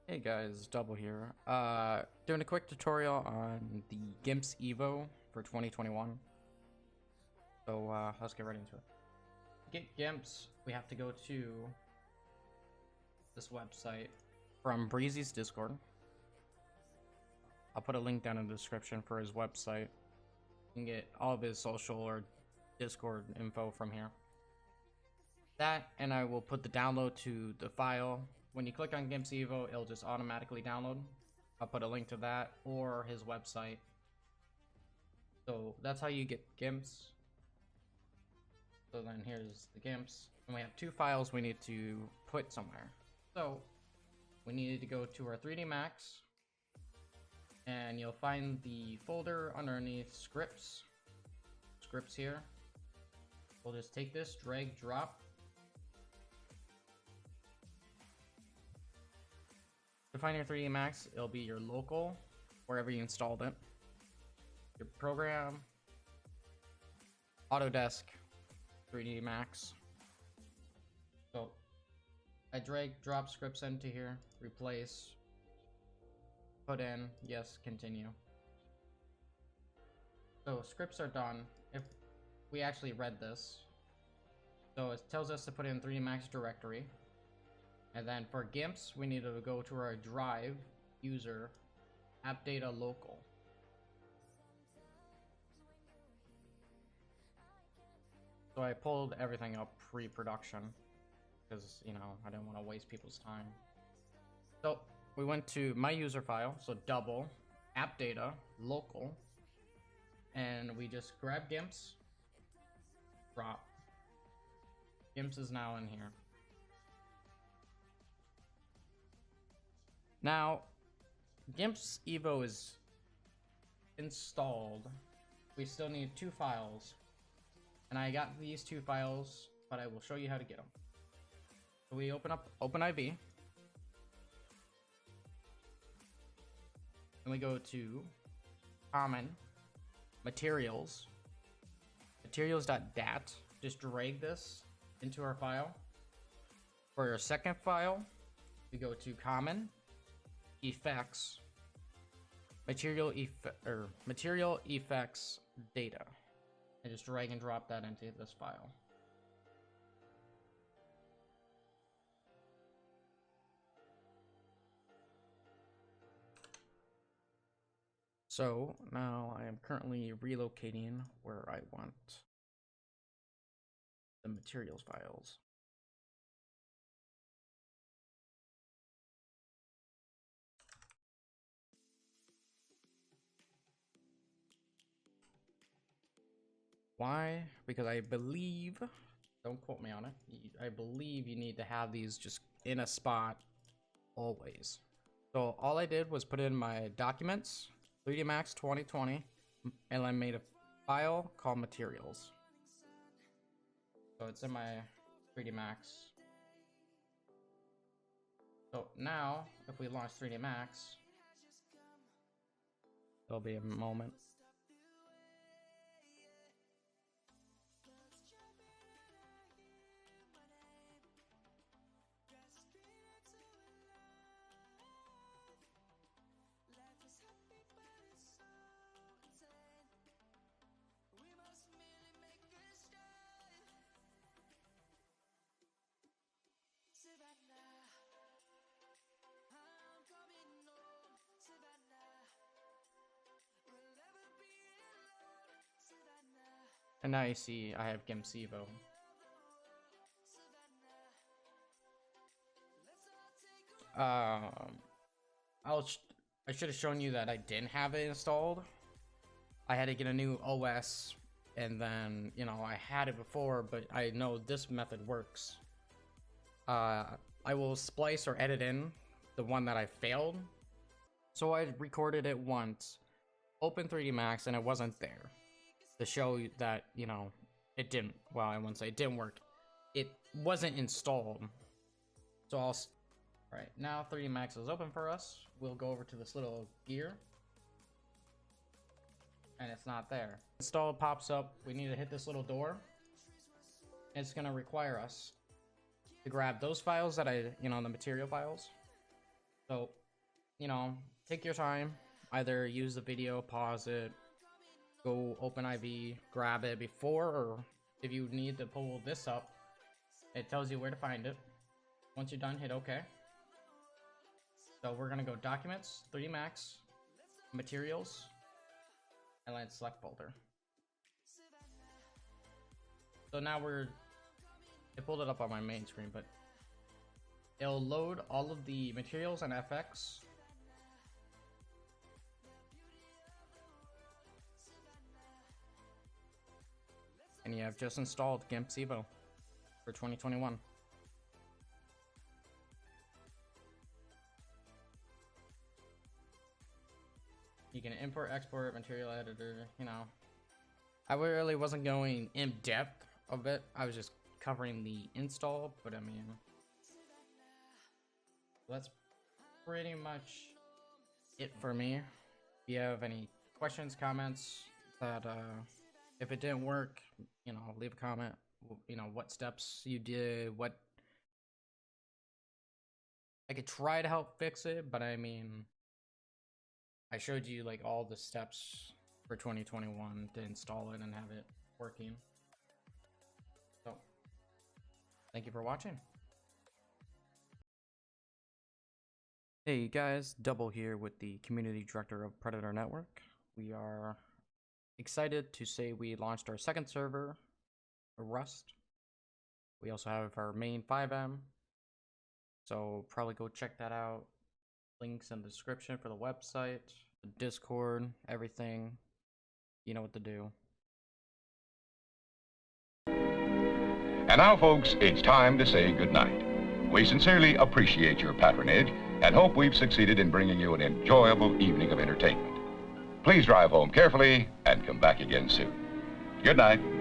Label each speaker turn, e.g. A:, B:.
A: Hey guys, Double here. Doing a quick tutorial on the GIMS Evo for 2021. So let's get right into it. To get GIMPs, we have to go to this website from Breezy's Discord. I'll put a link down in the description for his website. You can get all of his social or Discord info from here. That, and I will put the download to the file. When you click on GIMPS Evo, it'll just automatically download. I'll put a link to that or his website. So that's how you get GIMPs. So then here's the GIMPs. And we have two files we need to put somewhere. So we needed to go to our 3D Max. And you'll find the folder underneath scripts. Scripts here. We'll just take this, drag, drop. To find your 3D Max, it'll be your local, wherever you installed it. Your program, Autodesk, 3D Max. So I drag, drop scripts into here, replace, put in, yes, continue. So scripts are done. If we actually read this, so it tells us to put in 3D Max directory. And then for GIMPs, we need to go to our drive, user, app data local. So I pulled everything up pre-production because, you know, I didn't want to waste people's time. So we went to my user file, so double, app data, local, and we just grab GIMPs, drop. GIMPs is now in here. Now, GIMPS Evo is installed. We still need two files. And I got these two files, but I will show you how to get them. So we open up OpenIV. And we go to Common, Materials, Materials.dat. Just drag this into our file. For our second file, we go to Common, Effects, Material Effects Data, and just drag and drop that into this file. So now I am currently relocating where I want the materials files. Why? Because I believe, don't quote me on it, I believe you need to have these just in a spot always. So all I did was put in my documents, 3D Max 2020, and I made a file called materials. So it's in my 3D Max. So now, if we launch 3D Max, there'll be a moment. And now you see I have GIMPS Evo. I should have shown you that I didn't have it installed. I had to get a new OS, and then, you know, I had it before, but I know this method works. I will splice or edit in the one that I failed. So I recorded it once, open 3D Max, and it wasn't there. To show you that, you know, it didn't, well, I wouldn't say it didn't work. It wasn't installed. So right, now 3D Max is open for us. We'll go over to this little gear. And it's not there. Install pops up. We need to hit this little door. It's gonna require us to grab those files that the material files. So, you know, take your time. Either use the video, pause it, go OpenIV, grab it before, or if you need to pull this up, it tells you where to find it. Once you're done, hit OK. So we're gonna go Documents, 3D Max, Materials, and then select folder. So now I pulled it up on my main screen, but it'll load all of the materials and FX. And you have just installed GIMS Evo for 2021. You can import, export, material editor, you know. I really wasn't going in depth of it. I was just covering the install, but I mean, that's pretty much it for me. If you have any questions, comments, that if it didn't work, you know, leave a comment. You know, what steps you did, what I could try to help fix it, but I mean, I showed you like all the steps for 2021 to install it and have it working. So, thank you for watching. Hey guys, Double here with the Community Director of Predator Network. We are excited to say we launched our second server, Rust. We also have our main 5M, so probably go check that out. Links in the description for the website, the Discord, everything. You know what to do.
B: And now, folks, it's time to say goodnight. We sincerely appreciate your patronage and hope we've succeeded in bringing you an enjoyable evening of entertainment. Please drive home carefully and come back again soon. Good night.